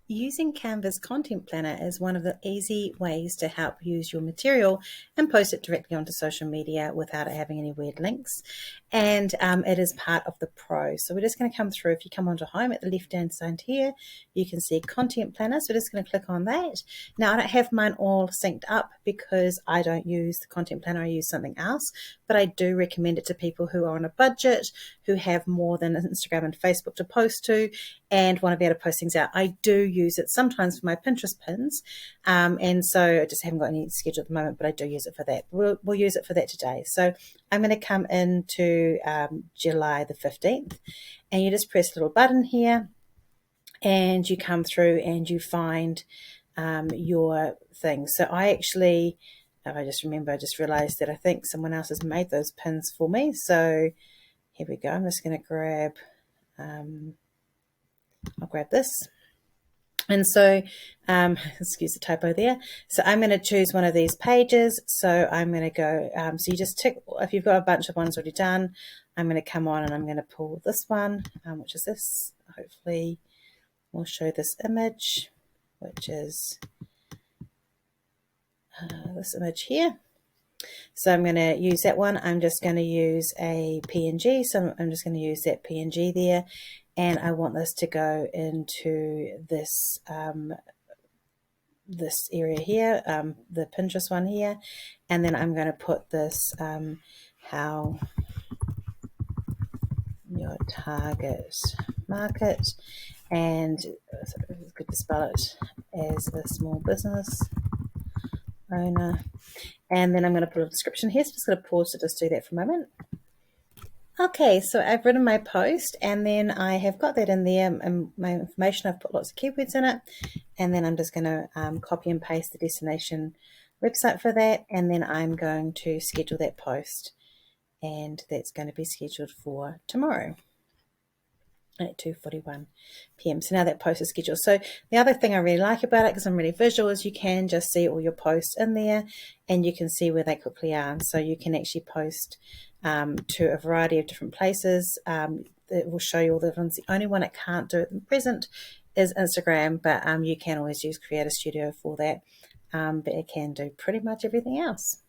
Using Canva's content planner is one of the easy ways to help use your material and post it directly onto social media without it having any weird links. And it is part of the Pro. So we're just going to come through. If you come onto Home at the left-hand side here, you can see Content Planner. So we're just going to click on that. Now, I don't have mine all synced up because I don't use the Content Planner. I use something else. But I do recommend it to people who are on a budget, who have more than Instagram and Facebook to post to, and want to be able to post things out. I do use it sometimes for my Pinterest pins, and so I just haven't got any schedule at the moment, but I do use it for that. We'll use it for that today. So I'm going to come into July the 15th, and you just press the little button here, and you come through and you find your things. So I actually, if I just remember, I just realized that I think someone else has made those pins for me. So here we go. I'm just going to grab, I'll grab this. And so, excuse the typo there. So I'm going to choose one of these pages. So I'm going to go, so you just tick, if you've got a bunch of ones already done, I'm going to come on and I'm going to pull this one, which is this. Hopefully we'll show this image, which is this image here. So I'm going to use that one. I'm just going to use a PNG. So I'm just going to use that PNG there. And I want this to go into this this area here, the Pinterest one here. And then I'm going to put this how your target market, and it's good to spell it as a small business owner. And then I'm going to put a description here. So I'm just going to pause to just do that for a moment. Okay, so I've written my post and then I have got that in there and my information. I've put lots of keywords in it, and then I'm just going to copy and paste the destination website for that, and then I'm going to schedule that post, and that's going to be scheduled for tomorrow at 2:41 p.m. So now that post is scheduled. So the other thing I really like about it, because I'm really visual, is you can just see all your posts in there and you can see where they quickly are. So you can actually post to a variety of different places. It will show you all the ones. The only one it can't do at present is Instagram, but you can always use Creator Studio for that. But it can do pretty much everything else.